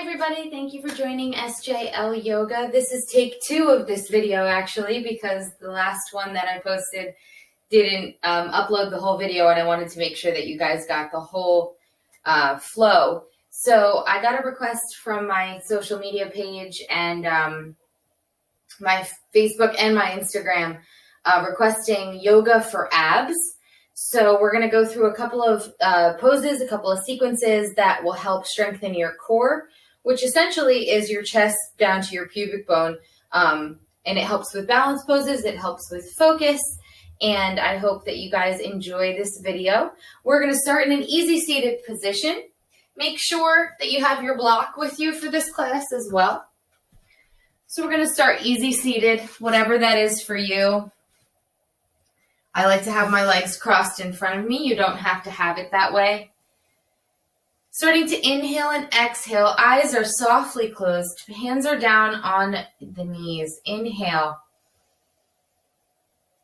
everybody, thank you for joining SJL Yoga. This is take 2 of this video actually because the last one that I posted didn't upload the whole video and I wanted to make sure that you guys got the whole flow. So I got a request from my social media page and my Facebook and my Instagram requesting yoga for abs. So we're going to go through a couple of poses, a couple of sequences that will help strengthen your core, which essentially is your chest down to your pubic bone. And it helps with balance poses, it helps with focus, and I hope that you guys enjoy this video. We're going to start in an easy seated position. Make sure that you have your block with you for this class as well. So we're going to start easy seated, whatever that is for you. I like to have my legs crossed in front of me. You don't have to have it that way. Starting to inhale and exhale. Eyes are softly closed. Hands are down on the knees. Inhale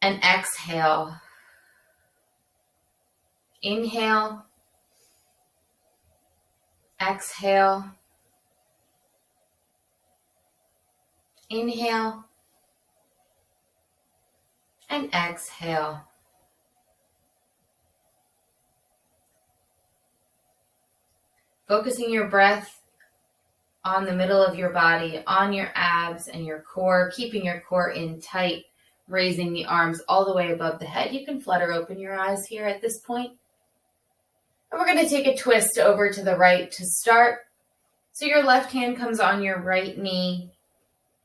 and exhale. Inhale. Exhale. Inhale. And exhale. Focusing your breath on the middle of your body, on your abs and your core, keeping your core in tight, raising the arms all the way above the head. You can flutter open your eyes here at this point. And we're going to take a twist over to the right to start. So your left hand comes on your right knee,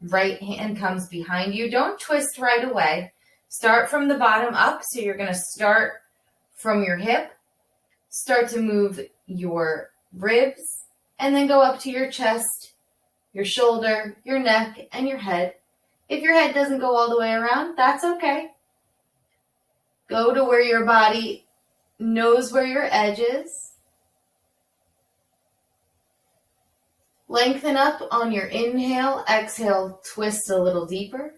right hand comes behind you. Don't twist right away. Start from the bottom up, so you're going to start from your hip, start to move your ribs, and then go up to your chest, your shoulder, your neck, and your head. If your head doesn't go all the way around, that's okay. Go to where your body knows where your edge is. Lengthen up on your inhale, exhale, twist a little deeper.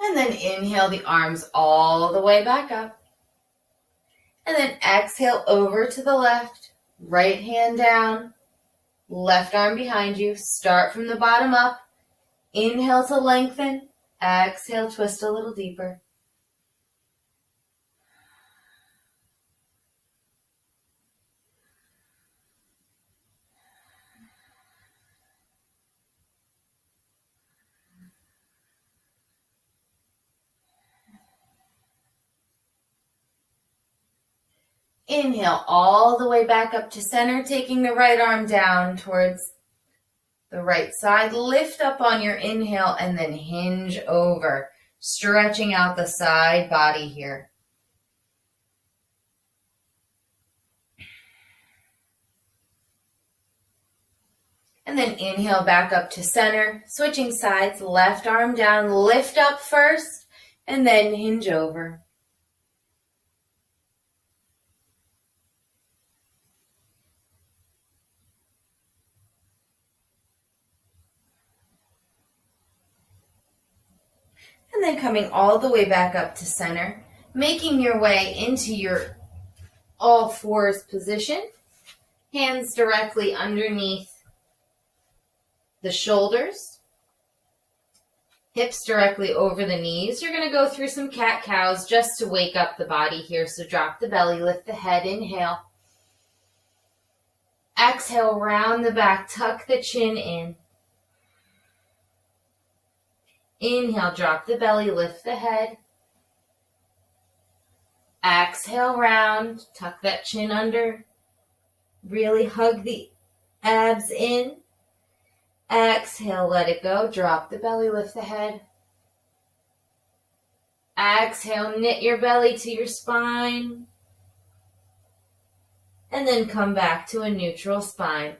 And then inhale the arms all the way back up. And then exhale over to the left, right hand down, left arm behind you. Start from the bottom up. Inhale to lengthen. Exhale, twist a little deeper. Inhale all the way back up to center, taking the right arm down towards the right side. Lift up on your inhale and then hinge over, stretching out the side body here. And then inhale back up to center, switching sides, left arm down, lift up first, and then hinge over. And then coming all the way back up to center, making your way into your all fours position. Hands directly underneath the shoulders. Hips directly over the knees. You're going to go through some cat-cows just to wake up the body here. So drop the belly, lift the head, inhale. Exhale, round the back, tuck the chin in. Inhale, drop the belly, lift the head. Exhale, round, tuck that chin under. Really hug the abs in. Exhale, let it go. Drop the belly, lift the head. Exhale, knit your belly to your spine. And then come back to a neutral spine.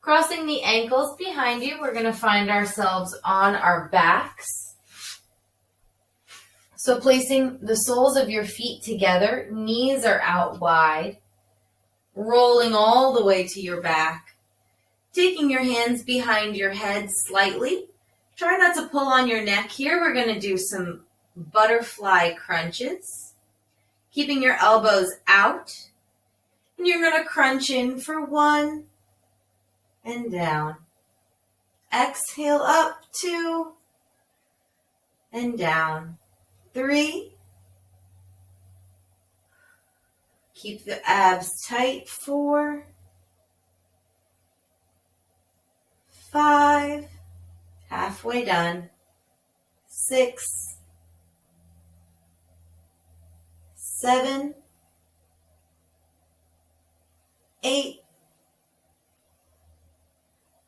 Crossing the ankles behind you, we're going to find ourselves on our backs. So placing the soles of your feet together, knees are out wide, rolling all the way to your back. Taking your hands behind your head slightly. Try not to pull on your neck here. We're going to do some butterfly crunches. Keeping your elbows out And you're going to crunch in for 1 and down. Exhale up, 2 and down. 3. Keep the abs tight. 4. 5. Halfway done. 6. 7. 8.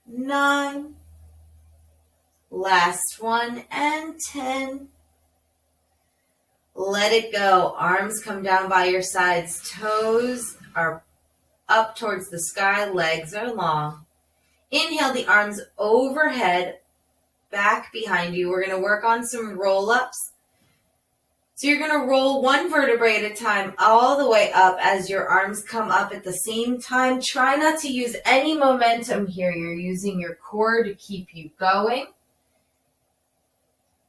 9. Last one, and 10. Let it go. Arms come down by your sides. Toes are up towards the sky. Legs are long. Inhale the arms overhead, back behind you. We're going to work on some roll-ups. So you're going to roll 1 vertebrae at a time all the way up as your arms come up at the same time. Try not to use any momentum here. You're using your core to keep you going.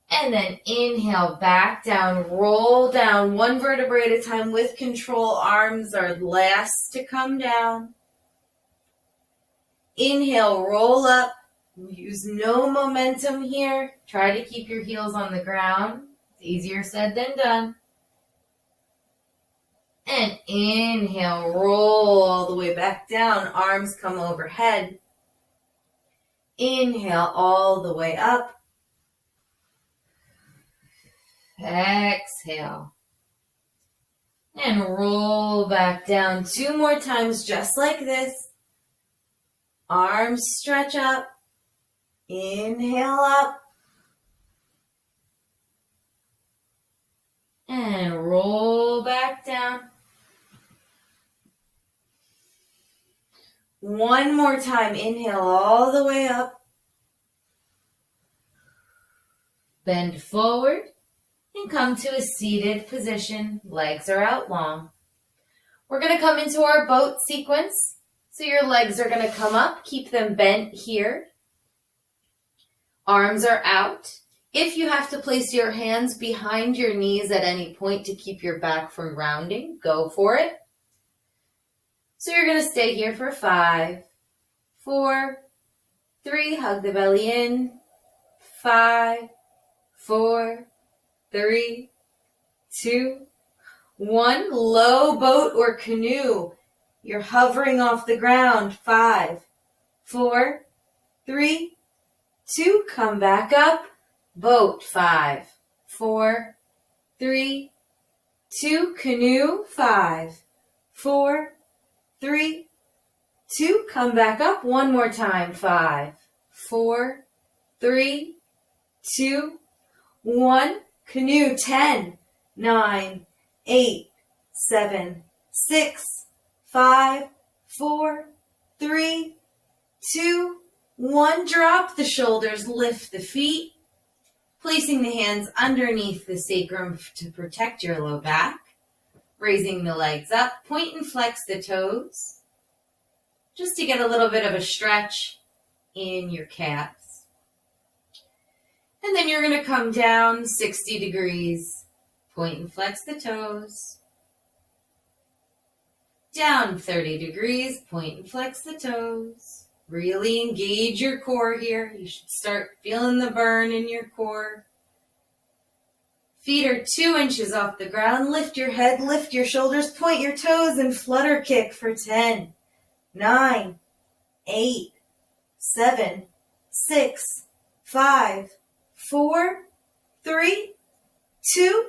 And then inhale, back down, roll down 1 vertebrae at a time with control. Arms are last to come down. Inhale, roll up. Use no momentum here. Try to keep your heels on the ground. It's easier said than done. And inhale, roll all the way back down. Arms come overhead. Inhale all the way up. Exhale. And roll back down 2 more times just like this. Arms stretch up. Inhale up. And roll back down. 1 more time. Inhale all the way up. Bend forward and come to a seated position. Legs are out long. We're going to come into our boat sequence. So your legs are going to come up. Keep them bent here. Arms are out. If you have to place your hands behind your knees at any point to keep your back from rounding, go for it. So you're going to stay here for 5, 4, 3, hug the belly in, 5, 4, 3, 2, 1. Low boat or canoe. You're hovering off the ground. 5, 4, 3, 2. Come back up. Boat. 5, 4, 3, 2. Canoe. 5, 4, 3, 2. Come back up. 1 more time. 5, 4, 3, 2, 1. Canoe. 10, 9, 8, 7, 6, 5, 4, 3, 2, 1. Drop the shoulders, lift the feet, placing the hands underneath the sacrum to protect your low back. Raising the legs up, point and flex the toes, just to get a little bit of a stretch in your calves. And then you're going to come down 60 degrees, point and flex the toes. Down 30 degrees, point and flex the toes. Really engage your core here. You should start feeling the burn in your core. Feet are 2 inches off the ground. Lift your head, lift your shoulders, point your toes, and flutter kick for 10, 9, 8, 7, 6, 5, 4, 3, 2,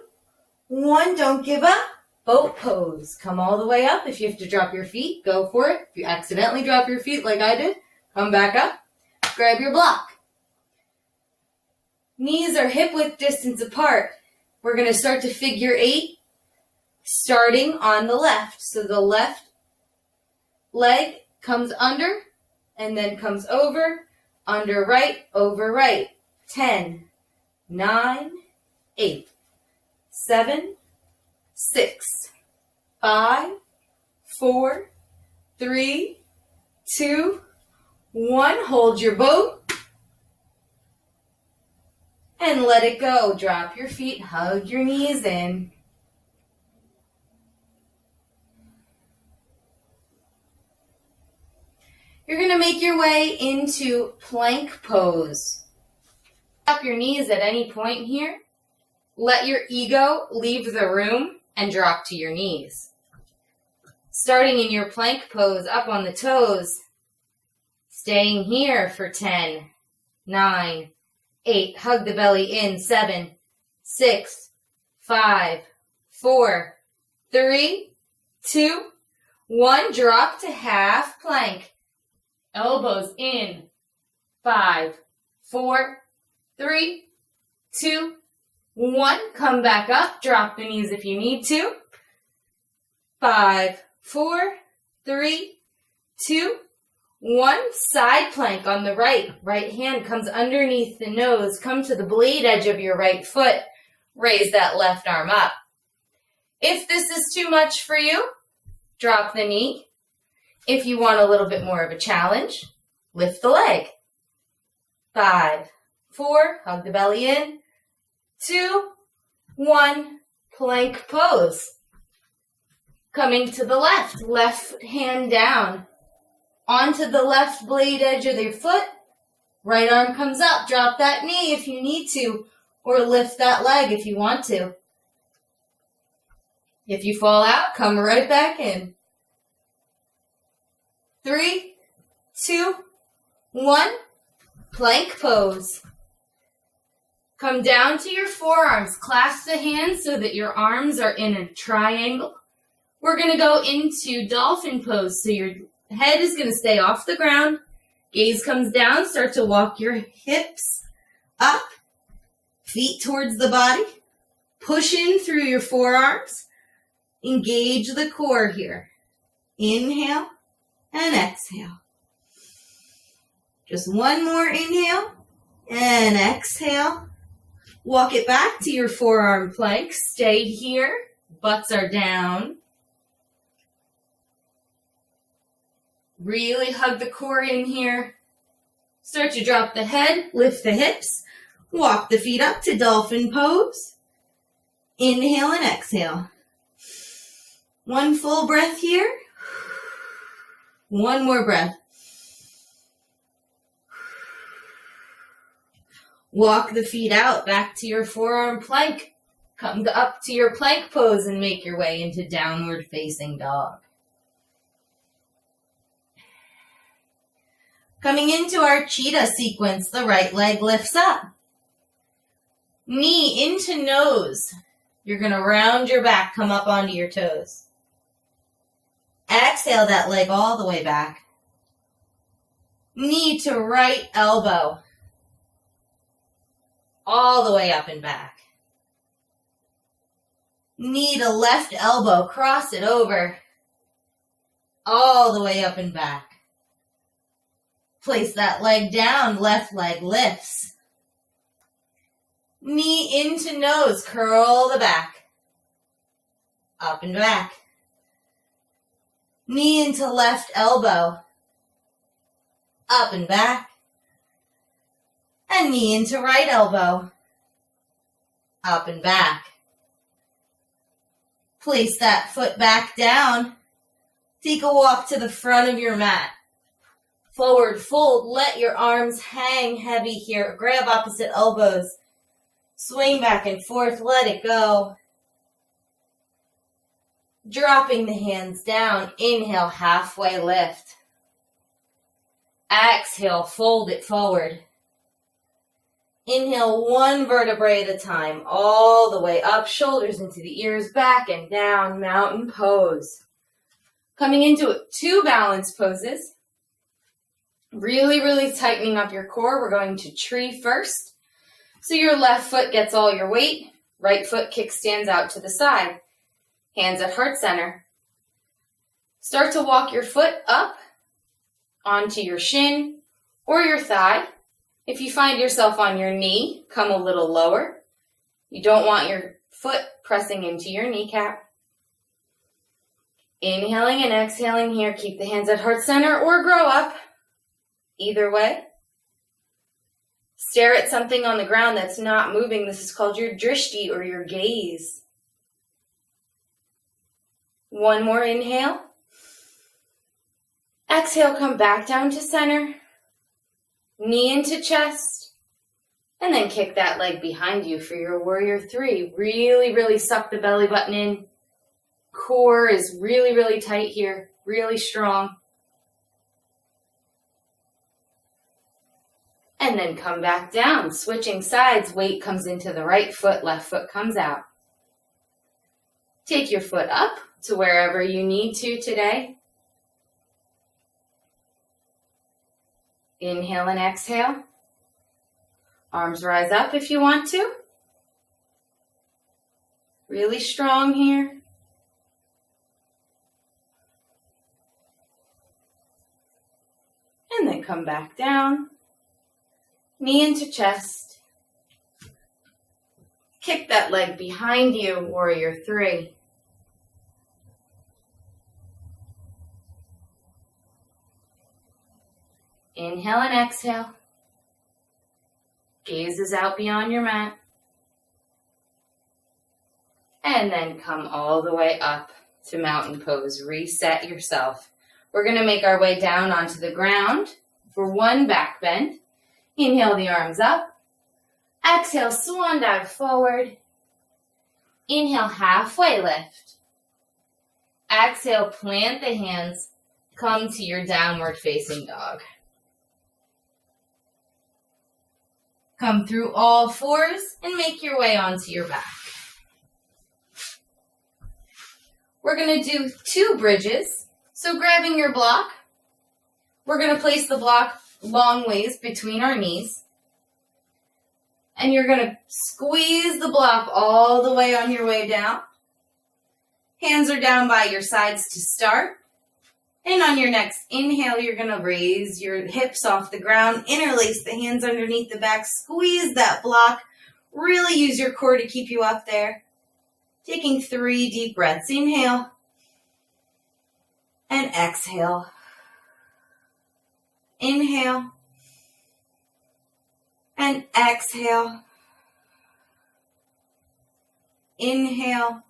1. Don't give up. Boat pose. Come all the way up. If you have to drop your feet, go for it. If you accidentally drop your feet like I did, come back up. Grab your block. Knees are hip-width distance apart. We're going to start to figure 8, starting on the left. So the left leg comes under and then comes over, under right, over right. 10, 9, 8, 7, 6, 5, 4, 3, 2, 1. Hold your boat. And let it go. Drop your feet, hug your knees in. You're going to make your way into plank pose. Drop your knees at any point here. Let your ego leave the room and drop to your knees. Starting in your plank pose, up on the toes. Staying here for 10, 9, 8. Hug the belly in. 7, 6, 5, 4, 3, 2, 1. Drop to half plank. Elbows in. 5, 4, 3, 2, 1. Come back up. Drop the knees if you need to. 5, 4, 3, 2, 1. Side plank on the right. Right hand comes underneath the nose. Come to the blade edge of your right foot. Raise that left arm up. If this is too much for you, drop the knee. If you want a little bit more of a challenge, lift the leg. 5, 4, hug the belly in. 2, 1, plank pose. Coming to the left hand down. Onto the left blade edge of your foot. Right arm comes up. Drop that knee if you need to, or lift that leg if you want to. If you fall out, come right back in. 3, 2, 1, plank pose. Come down to your forearms. Clasp the hands so that your arms are in a triangle. We're going to go into dolphin pose. So your head is going to stay off the ground. Gaze comes down. Start to walk your hips up. Feet towards the body. Push in through your forearms. Engage the core here. Inhale and exhale. Just one more inhale and exhale. Walk it back to your forearm plank. Stay here. Butts are down. Really hug the core in here. Start to drop the head, lift the hips. Walk the feet up to dolphin pose. Inhale and exhale. One full breath here. One more breath. Walk the feet out back to your forearm plank. Come up to your plank pose and make your way into downward facing dog. Coming into our cheetah sequence, the right leg lifts up. Knee into nose. You're going to round your back, come up onto your toes. Exhale that leg all the way back. Knee to right elbow. All the way up and back. Knee to left elbow, cross it over. All the way up and back. Place that leg down, left leg lifts. Knee into nose, curl the back. Up and back. Knee into left elbow. Up and back. And knee into right elbow. Up and back. Place that foot back down. Take a walk to the front of your mat. Forward fold. Let your arms hang heavy here. Grab opposite elbows. Swing back and forth. Let it go. Dropping the hands down. Inhale, halfway lift. Exhale, fold it forward. Inhale, one vertebrae at a time, all the way up, shoulders into the ears, back and down, mountain pose. Coming into 2 balance poses. Really, really tightening up your core. We're going to tree first. So your left foot gets all your weight. Right foot kickstands out to the side. Hands at heart center. Start to walk your foot up onto your shin or your thigh. If you find yourself on your knee, come a little lower. You don't want your foot pressing into your kneecap. Inhaling and exhaling here. Keep the hands at heart center or grow up. Either way. Stare at something on the ground that's not moving. This is called your drishti or your gaze. One more inhale. Exhale, come back down to center. Knee into chest. And then kick that leg behind you for your warrior three. Really, really suck the belly button in. Core is really, really tight here. Really strong. And then come back down. Switching sides, weight comes into the right foot, left foot comes out. Take your foot up to wherever you need to today. Inhale and exhale. Arms rise up if you want to. Really strong here. And then come back down. Knee into chest. Kick that leg behind you, warrior three. Inhale and exhale. Gazes out beyond your mat. And then come all the way up to mountain pose. Reset yourself. We're going to make our way down onto the ground for one back bend. Inhale the arms up. Exhale, swan dive forward. Inhale, halfway lift. Exhale, plant the hands. Come to your downward facing dog. Come through all fours and make your way onto your back. We're going to do 2 bridges. So grabbing your block, we're going to place the block long ways between our knees. And you're going to squeeze the block all the way on your way down. Hands are down by your sides to start. And on your next inhale, you're going to raise your hips off the ground, interlace the hands underneath the back, squeeze that block, really use your core to keep you up there. Taking 3 deep breaths. Inhale and exhale. Inhale and exhale. Inhale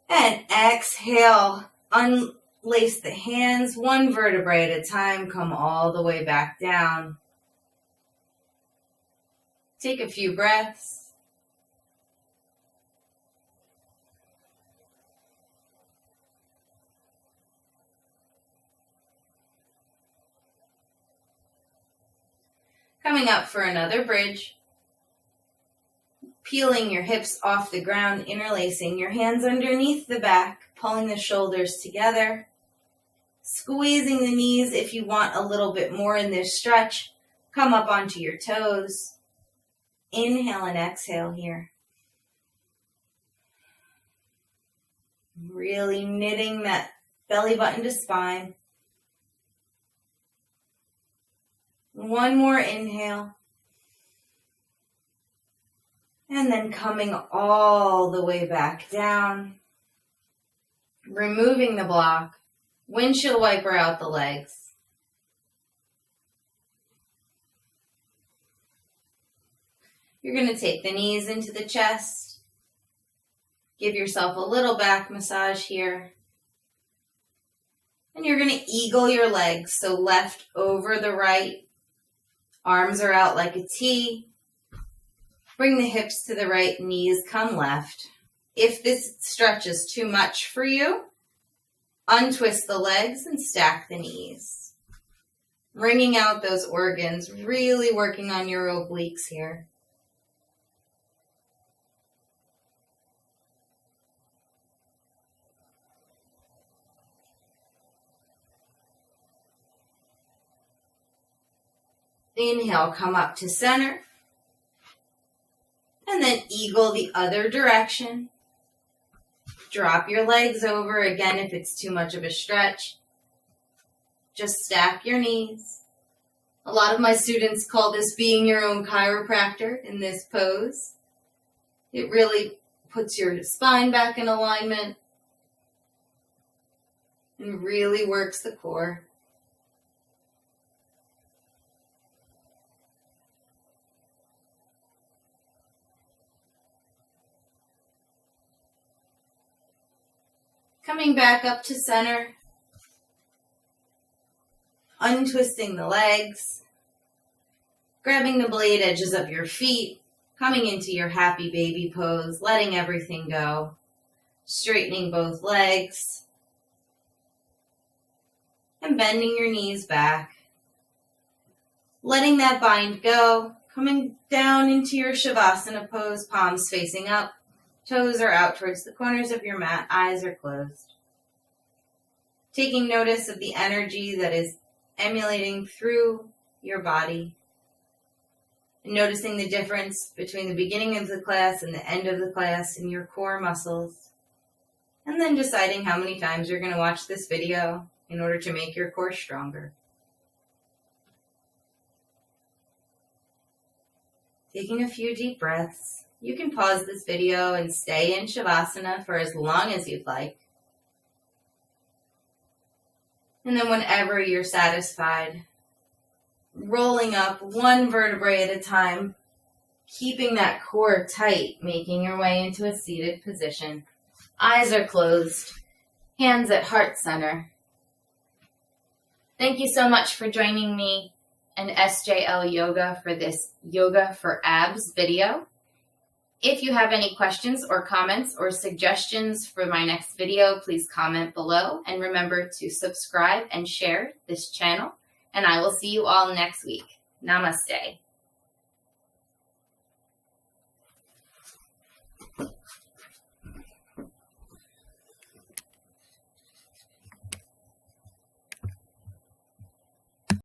and exhale. Unlace the hands, 1 vertebrae at a time. Come all the way back down. Take a few breaths. Coming up for another bridge. Peeling your hips off the ground, interlacing your hands underneath the back, pulling the shoulders together, squeezing the knees if you want a little bit more in this stretch. Come up onto your toes. Inhale and exhale here. Really knitting that belly button to spine. 1 more inhale. And then coming all the way back down. Removing the block. Windshield wiper out the legs. You're going to take the knees into the chest. Give yourself a little back massage here. And you're going to eagle your legs. So left over the right. Arms are out like a T. Bring the hips to the right, knees come left. If this stretch is too much for you, untwist the legs and stack the knees. Wringing out those organs, really working on your obliques here. Inhale, come up to center. And then eagle the other direction. Drop your legs over again if it's too much of a stretch. Just stack your knees. A lot of my students call this being your own chiropractor in this pose. It really puts your spine back in alignment and really works the core. Coming back up to center. untwisting the legs, grabbing the blade edges of your feet, coming into your happy baby pose, letting everything go, straightening both legs, and bending your knees back. Letting that bind go, coming down into your Shavasana pose, palms facing up, toes are out towards the corners of your mat, eyes are closed. Taking notice of the energy that is emulating through your body, and noticing the difference between the beginning of the class and the end of the class in your core muscles, and then deciding how many times you're going to watch this video in order to make your core stronger. Taking a few deep breaths. You can pause this video and stay in Shavasana for as long as you'd like. And then whenever you're satisfied, rolling up one vertebrae at a time, keeping that core tight, making your way into a seated position. Eyes are closed, hands at heart center. Thank you so much for joining me and SJL Yoga for this Yoga for Abs video. If you have any questions or comments or suggestions for my next video, please comment below, and remember to subscribe and share this channel, and I will see you all next week. Namaste.